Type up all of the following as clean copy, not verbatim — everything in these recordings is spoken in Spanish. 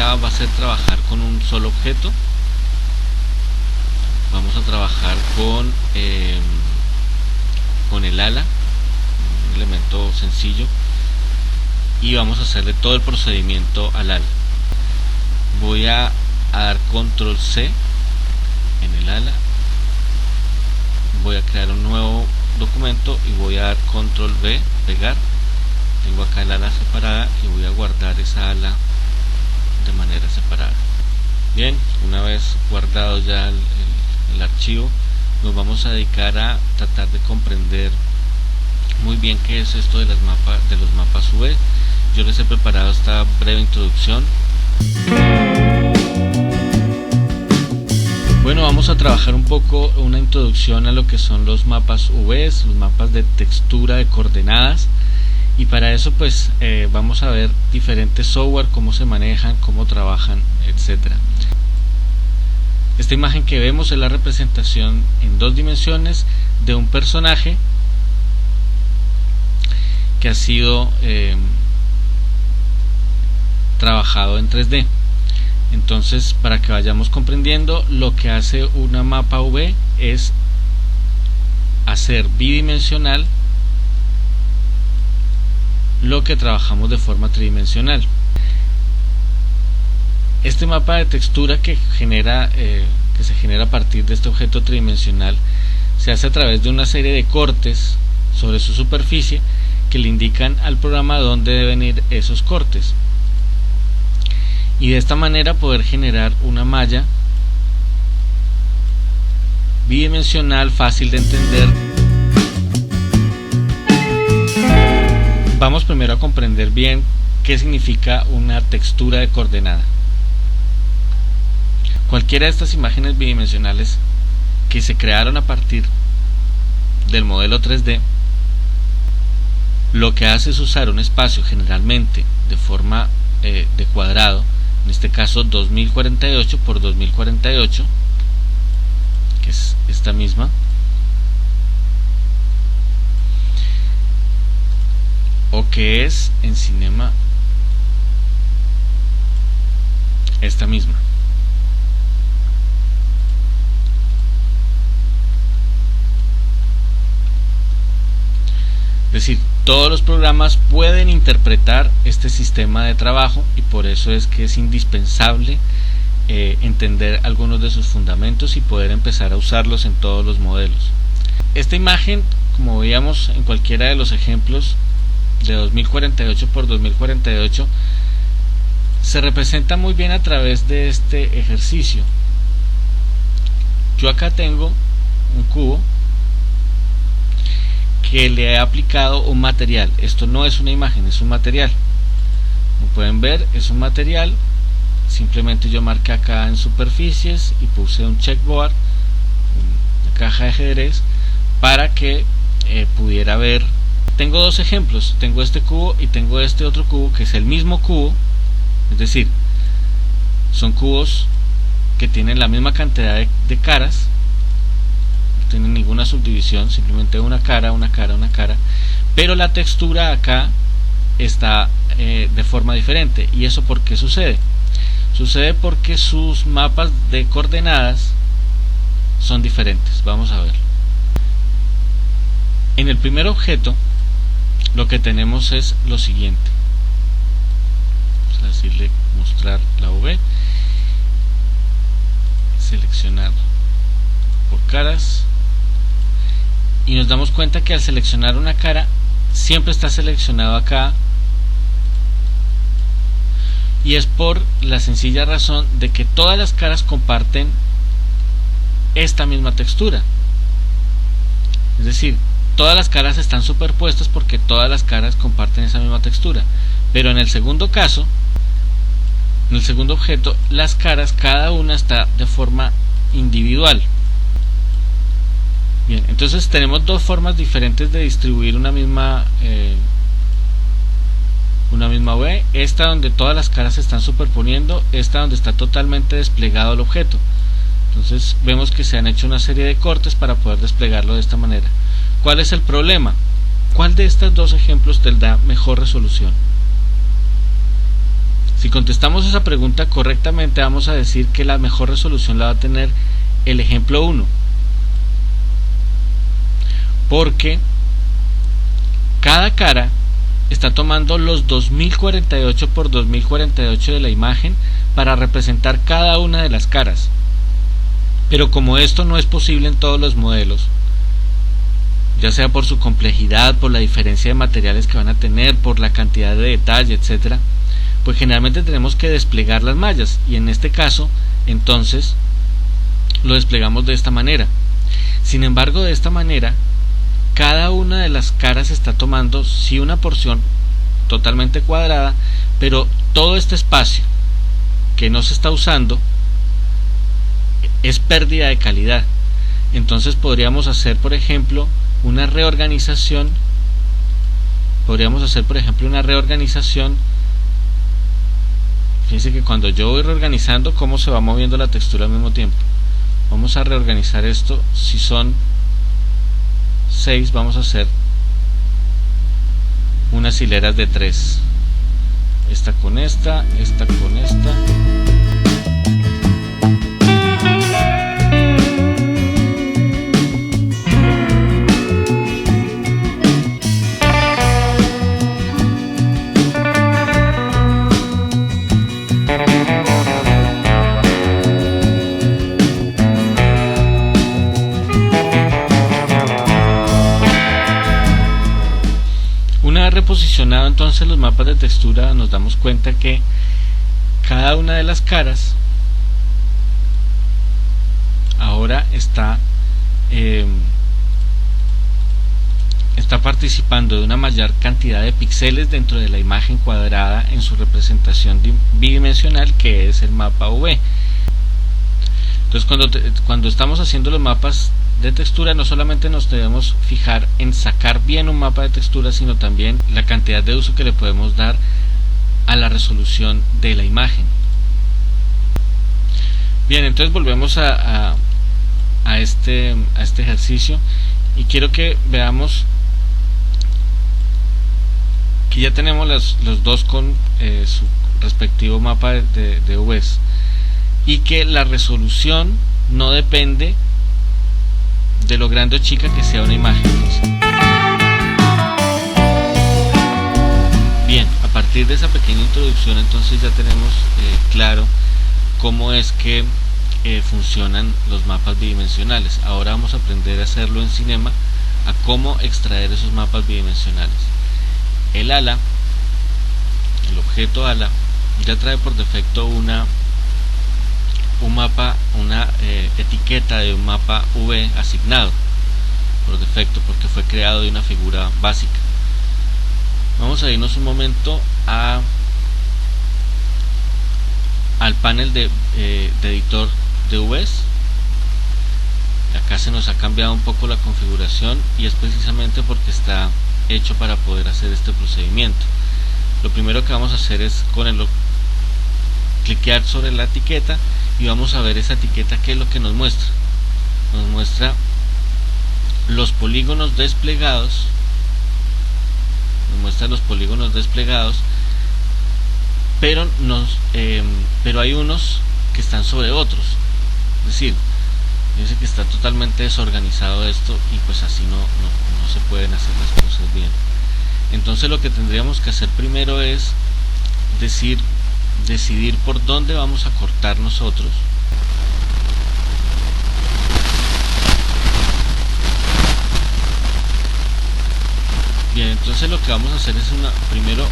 acá va a ser trabajar con un solo objeto. Vamos a trabajar con el ala, un elemento sencillo, y vamos a hacerle todo el procedimiento al ala. Voy a dar control C en el ala, voy a crear un nuevo documento y voy a dar control V, pegar. Tengo acá el ala separada y voy a guardar esa ala de manera separada. Bien, una vez guardado ya el archivo, nos vamos a dedicar a tratar de comprender muy bien qué es esto de los mapas UV. Yo les he preparado esta breve introducción. Bueno, vamos a trabajar un poco una introducción a lo que son los mapas UV, los mapas de textura de coordenadas, y para eso pues vamos a ver diferentes software, cómo se manejan, cómo trabajan, etcétera. Esta imagen que vemos es la representación en 2 dimensiones de un personaje que ha sido trabajado en 3D. Entonces, para que vayamos comprendiendo, lo que hace una mapa UV es hacer bidimensional lo que trabajamos de forma tridimensional. Este mapa de textura que se genera a partir de este objeto tridimensional se hace a través de una serie de cortes sobre su superficie que le indican al programa dónde deben ir esos cortes, y de esta manera poder generar una malla bidimensional fácil de entender. Vamos primero a comprender bien qué significa una textura de coordenada. Cualquiera de estas imágenes bidimensionales que se crearon a partir del modelo 3D, lo que hace es usar un espacio generalmente de forma de cuadrado, en este caso 2048 por 2048, que es esta misma, o que es en Cinema esta misma. Es decir, todos los programas pueden interpretar este sistema de trabajo, y por eso es que es indispensable entender algunos de sus fundamentos y poder empezar a usarlos en todos los modelos. Esta imagen, como veíamos en cualquiera de los ejemplos de 2048 por 2048, se representa muy bien a través de este ejercicio. Yo acá tengo un cubo que le he aplicado un material. Esto no es una imagen, es un material. Como pueden ver, es un material. Simplemente yo marqué acá en superficies y puse un checkboard, una caja de ajedrez, para que pudiera ver. Tengo 2 ejemplos, tengo este cubo y tengo este otro cubo que es el mismo cubo, es decir, son cubos que tienen la misma cantidad de caras, no tienen ninguna subdivisión, simplemente una cara, una cara, una cara, pero la textura acá está de forma diferente. ¿Y eso por qué sucede? Sucede porque sus mapas de coordenadas son diferentes. Vamos a ver. En el primer objeto lo que tenemos es lo siguiente. Vamos a decirle mostrar la UV, seleccionar por caras, y nos damos cuenta que al seleccionar una cara siempre está seleccionado acá, y es por la sencilla razón de que todas las caras comparten esta misma textura. Es decir, todas las caras están superpuestas porque todas las caras comparten esa misma textura. Pero en el segundo caso, en el segundo objeto, las caras cada una está de forma individual. Bien, entonces tenemos 2 formas diferentes de distribuir una misma UV. Esta donde todas las caras se están superponiendo, esta donde está totalmente desplegado el objeto. Entonces vemos que se han hecho una serie de cortes para poder desplegarlo de esta manera. ¿Cuál es el problema? ¿Cuál de estos 2 ejemplos te da mejor resolución? Si contestamos esa pregunta correctamente, vamos a decir que la mejor resolución la va a tener el ejemplo 1, porque cada cara está tomando los 2048 por 2048 de la imagen para representar cada una de las caras. Pero como esto no es posible en todos los modelos, ya sea por su complejidad, por la diferencia de materiales que van a tener, por la cantidad de detalle, etcétera, pues generalmente tenemos que desplegar las mallas, y en este caso entonces lo desplegamos de esta manera. Sin embargo, de esta manera cada una de las caras está tomando sí una porción totalmente cuadrada, pero todo este espacio que no se está usando es pérdida de calidad. Entonces podríamos hacer, por ejemplo, una reorganización. Fíjense que cuando yo voy reorganizando, cómo se va moviendo la textura al mismo tiempo. Vamos a reorganizar esto. Si son 6, vamos a hacer unas hileras de 3. Esta con esta, esta con esta. Reposicionado entonces los mapas de textura, nos damos cuenta que cada una de las caras ahora está participando de una mayor cantidad de píxeles dentro de la imagen cuadrada en su representación bidimensional, que es el mapa UV. Entonces cuando estamos haciendo los mapas de textura, no solamente nos debemos fijar en sacar bien un mapa de textura, sino también la cantidad de uso que le podemos dar a la resolución de la imagen. Bien, entonces volvemos a este ejercicio, y quiero que veamos que ya tenemos los dos con su respectivo mapa de UVs, y que la resolución no depende de lo grande o chica que sea una imagen. Bien, a partir de esa pequeña introducción, entonces ya tenemos claro cómo es que funcionan los mapas bidimensionales. Ahora vamos a aprender a hacerlo en Cinema, a cómo extraer esos mapas bidimensionales. El ala, el objeto ala, ya trae por defecto una etiqueta de un mapa V asignado por defecto, porque fue creado de una figura básica. Vamos a irnos un momento al panel de editor de UVs. Acá se nos ha cambiado un poco la configuración, y es precisamente porque está hecho para poder hacer este procedimiento. Lo primero que vamos a hacer es cliquear sobre la etiqueta, y vamos a ver esa etiqueta. ¿Qué es lo que nos muestra? Nos muestra los polígonos desplegados, pero hay unos que están sobre otros, es decir, fíjense que está totalmente desorganizado esto, y pues así no se pueden hacer las cosas bien. Entonces lo que tendríamos que hacer primero es decidir por dónde vamos a cortar nosotros. Bien, entonces lo que vamos a hacer es primero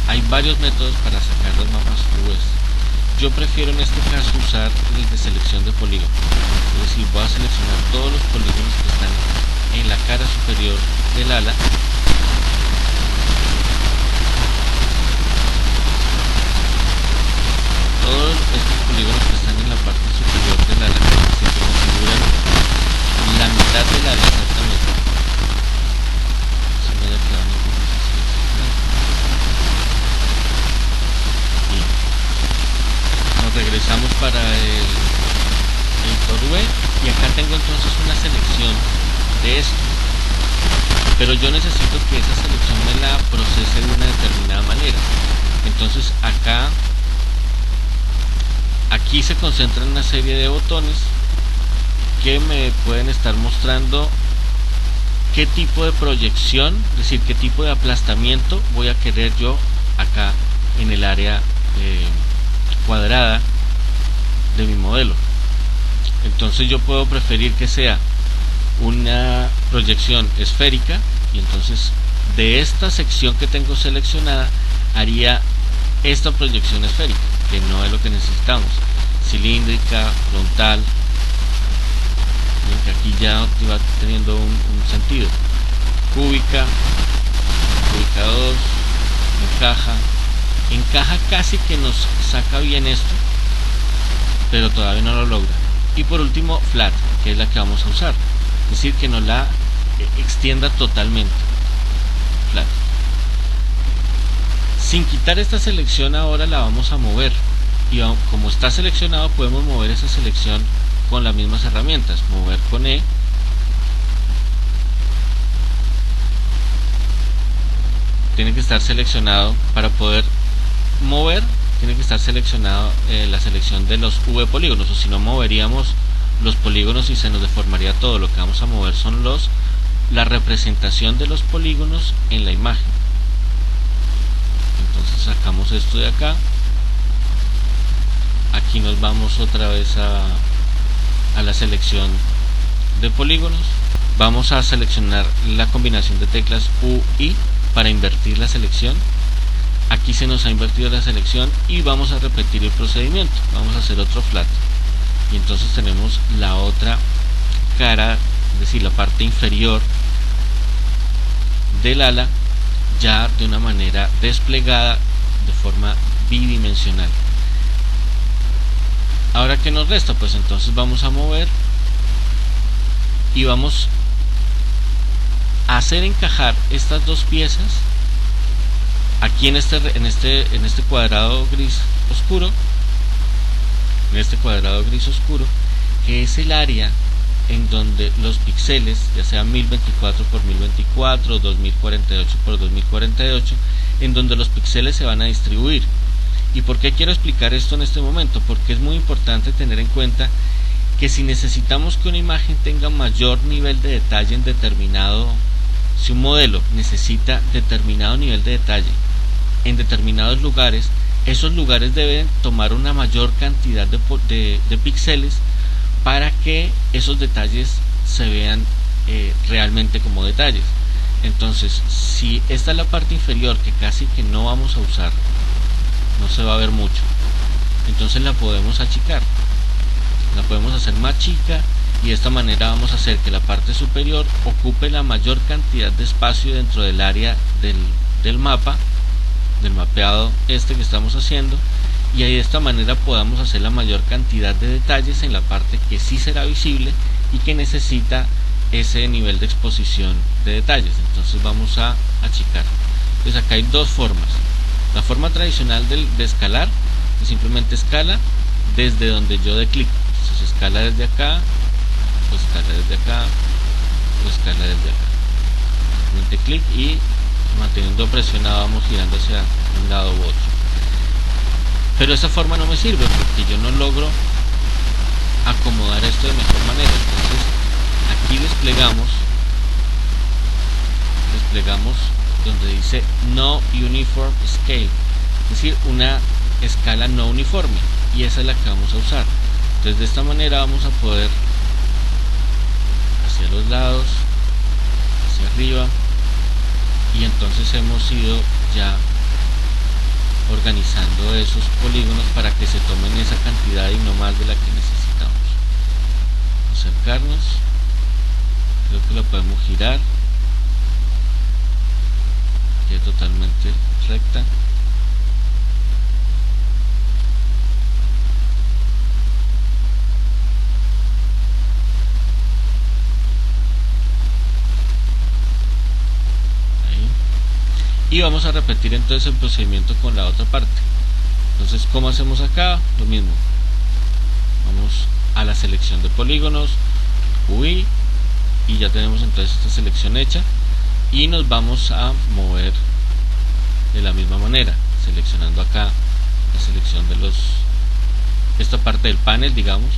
hay varios métodos para sacar los mapas UVs. Yo prefiero en este caso usar el de selección de polígonos, es decir, voy a seleccionar todos los polígonos que están en la cara superior del ala. Todos estos polígonos que están en la parte superior del ala se configuran la mitad del ala exactamente. Bien. Nos regresamos para el editor V, y acá tengo entonces una selección de esto, pero yo necesito que esa selección me la procese de una determinada manera. Entonces aquí se concentran una serie de botones que me pueden estar mostrando qué tipo de proyección, es decir, qué tipo de aplastamiento voy a querer yo acá en el área cuadrada de mi modelo. Entonces yo puedo preferir que sea una proyección esférica, y entonces de esta sección que tengo seleccionada haría esta proyección esférica, que no es lo que necesitamos. Cilíndrica, frontal, que aquí ya va teniendo un sentido. Cúbica 2, encaja casi que nos saca bien esto, pero todavía no lo logra. Y por último, flat, que es la que vamos a usar, es decir, que nos la extienda totalmente. Flat. Sin quitar esta selección, ahora la vamos a mover, y como está seleccionado podemos mover esa selección con las mismas herramientas. Mover con E, tiene que estar seleccionado. Para poder mover tiene que estar seleccionado la selección de los V polígonos, o si no moveríamos los polígonos y se nos deformaría todo. Lo que vamos a mover son la representación de los polígonos en la imagen. Entonces sacamos esto de acá, aquí nos vamos otra vez a la selección de polígonos, vamos a seleccionar la combinación de teclas U, I para invertir la selección. Aquí se nos ha invertido la selección y vamos a repetir el procedimiento. Vamos a hacer otro flat, y entonces tenemos la otra cara, es decir, la parte inferior del ala ya de una manera desplegada de forma bidimensional. Ahora, ¿qué nos resta? Pues entonces vamos a mover y vamos a hacer encajar estas dos piezas aquí en este cuadrado gris oscuro, que es el área en donde los píxeles, ya sea 1024 por 1024, 2048 por 2048, en donde los píxeles se van a distribuir. ¿Y por qué quiero explicar esto en este momento? Porque es muy importante tener en cuenta que si necesitamos que una imagen tenga mayor nivel de detalle en determinado, si un modelo necesita determinado nivel de detalle en determinados lugares, esos lugares deben tomar una mayor cantidad de píxeles para que esos detalles se vean realmente como detalles. Entonces, si esta es la parte inferior que casi que no vamos a usar, no se va a ver mucho, entonces la podemos achicar, la podemos hacer más chica, y de esta manera vamos a hacer que la parte superior ocupe la mayor cantidad de espacio dentro del área del mapa, del mapeado que estamos haciendo, y ahí de esta manera podamos hacer la mayor cantidad de detalles en la parte que sí será visible y que necesita ese nivel de exposición de detalles. Entonces vamos a achicar. Entonces acá hay dos formas. La forma tradicional de escalar, que simplemente escala desde donde yo dé clic. Entonces escala desde acá, o escala desde acá, o escala desde acá. Simplemente clic y manteniendo presionado vamos girando hacia un lado u otro. Pero esa forma no me sirve porque yo no logro acomodar esto de mejor manera. Entonces aquí desplegamos donde dice No Uniform Scale, es decir, una escala no uniforme, y esa es la que vamos a usar. Entonces de esta manera vamos a poder hacia los lados, hacia arriba, y entonces hemos ido ya organizando esos polígonos para que se tomen esa cantidad y no más de la que necesitamos. Acercarnos, creo que lo podemos girar, que es totalmente recta. Y vamos a repetir entonces el procedimiento con la otra parte. Entonces, ¿cómo hacemos acá? Lo mismo. Vamos a la selección de polígonos, UI, y ya tenemos entonces esta selección hecha, y nos vamos a mover de la misma manera. seleccionando acá la selección de esta parte del panel, digamos,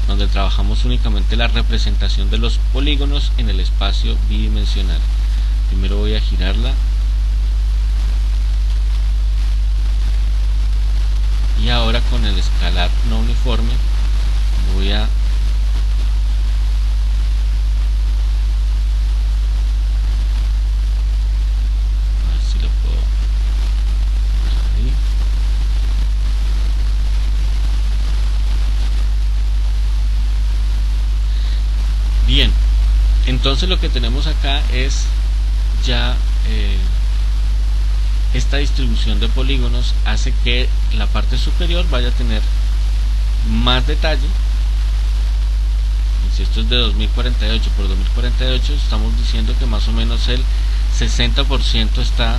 donde trabajamos únicamente la representación de los polígonos en el espacio bidimensional. Primero voy a girarla y ahora con el escalar no uniforme voy a ver si lo puedo ahí. Bien, entonces lo que tenemos acá es ya esta distribución de polígonos hace que la parte superior vaya a tener más detalle. Y si esto es de 2048 por 2048, estamos diciendo que más o menos el 60% está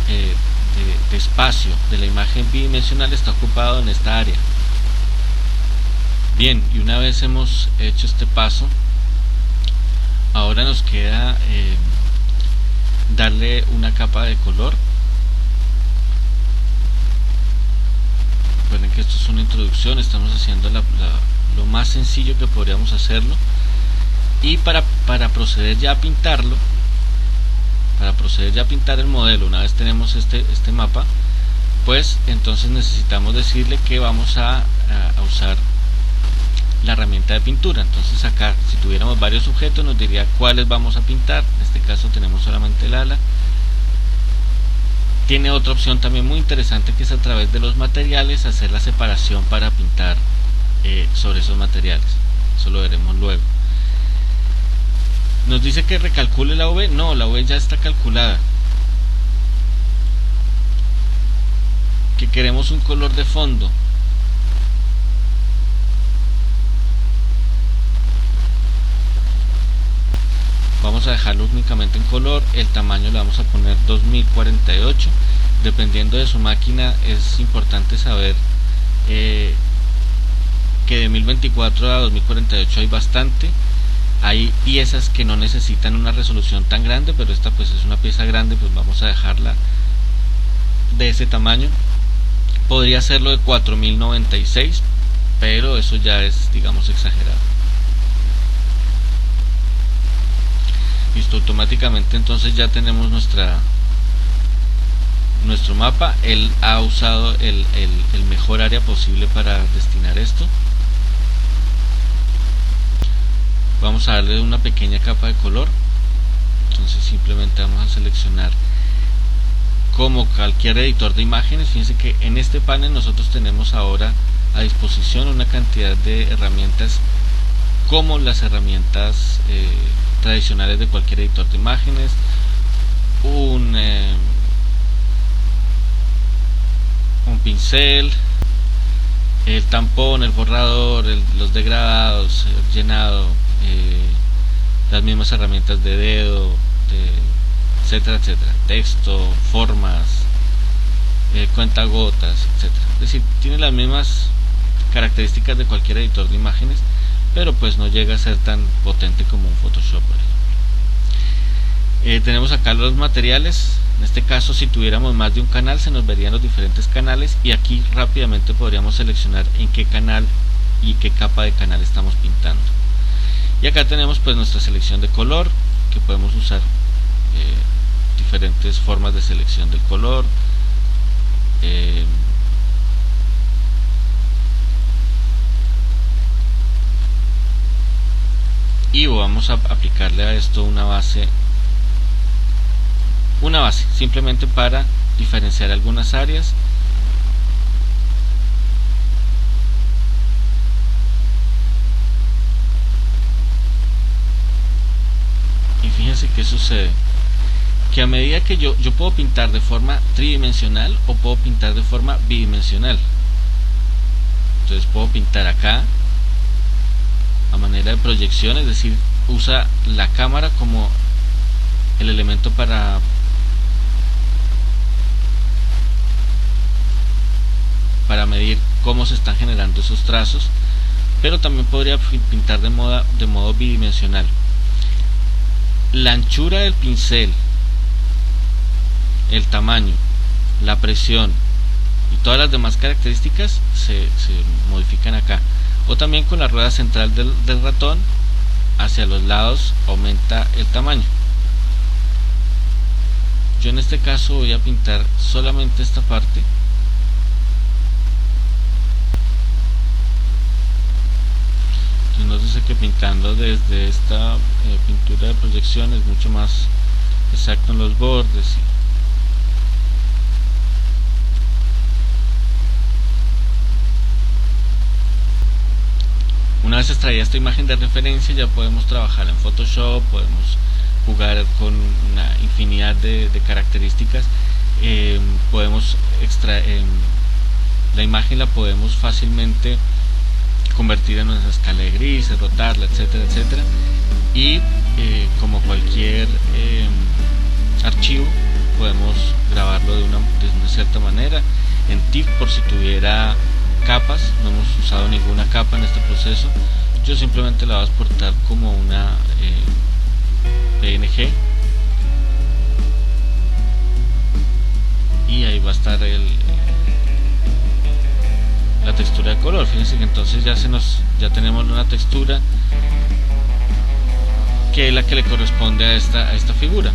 de espacio de la imagen bidimensional está ocupado en esta área. Bien, y una vez hemos hecho este paso, ahora nos queda darle una capa de color. Recuerden que esto es una introducción, estamos haciendo lo más sencillo que podríamos hacerlo. Y para proceder ya a pintarlo, para proceder ya a pintar el modelo, una vez tenemos este mapa, pues entonces necesitamos decirle que vamos a usar la herramienta de pintura. Entonces acá, si tuviéramos varios objetos, nos diría cuáles vamos a pintar. En este caso tenemos solamente el ala. Tiene otra opción también muy interesante, que es a través de los materiales hacer la separación para pintar sobre esos materiales. Eso lo veremos luego. Nos dice que recalcule la UV. No, la UV ya está calculada. Que queremos un color de fondo. Vamos a dejarlo únicamente en color. El tamaño le vamos a poner 2048. Dependiendo de su máquina, es importante saber que de 1024 a 2048 hay bastante. Hay piezas que no necesitan una resolución tan grande, pero esta pues es una pieza grande, pues vamos a dejarla de ese tamaño. Podría hacerlo de 4096, pero eso ya es, digamos, exagerado. Listo, automáticamente entonces ya tenemos nuestro mapa. Él ha usado el mejor área posible para destinar esto. Vamos a darle una pequeña capa de color. Entonces simplemente vamos a seleccionar, como cualquier editor de imágenes. Fíjense que en este panel nosotros tenemos ahora a disposición una cantidad de herramientas, como las herramientas tradicionales de cualquier editor de imágenes, un pincel, el tampón, el borrador, los degradados, el llenado, las mismas herramientas de dedo, etcétera, etcétera, texto, formas, cuentagotas, etcétera. Es decir, tiene las mismas características de cualquier editor de imágenes, pero pues no llega a ser tan potente como un Photoshop, por ejemplo. Tenemos acá los materiales. En este caso, si tuviéramos más de un canal, se nos verían los diferentes canales, y aquí rápidamente podríamos seleccionar en qué canal y qué capa de canal estamos pintando. Y acá tenemos pues nuestra selección de color, que podemos usar diferentes formas de selección del color. Y vamos a aplicarle a esto una base simplemente para diferenciar algunas áreas. Y fíjense qué sucede, que a medida que yo puedo pintar de forma tridimensional o puedo pintar de forma bidimensional. Entonces puedo pintar acá a manera de proyección, es decir, usa la cámara como el elemento para medir cómo se están generando esos trazos, pero también podría pintar de modo bidimensional. La anchura del pincel, el tamaño la presión y todas las demás características se modifican acá. O también con la rueda central del ratón hacia los lados aumenta el tamaño. Yo en este caso voy a pintar solamente esta parte. Entonces nótese que pintando desde esta pintura de proyección es mucho más exacto en los bordes. Una vez extraída esta imagen de referencia, ya podemos trabajar en Photoshop, podemos jugar con una infinidad de características. Podemos extraer la imagen, la podemos fácilmente convertir en una escala de grises, rotarla, etcétera, etcétera. Y como cualquier archivo, podemos grabarlo de una cierta manera. En TIFF, por si tuviera capas, no hemos usado ninguna capa en este proceso, yo simplemente la voy a exportar como una PNG y ahí va a estar la textura de color. Fíjense que entonces ya tenemos una textura que es la que le corresponde a esta figura.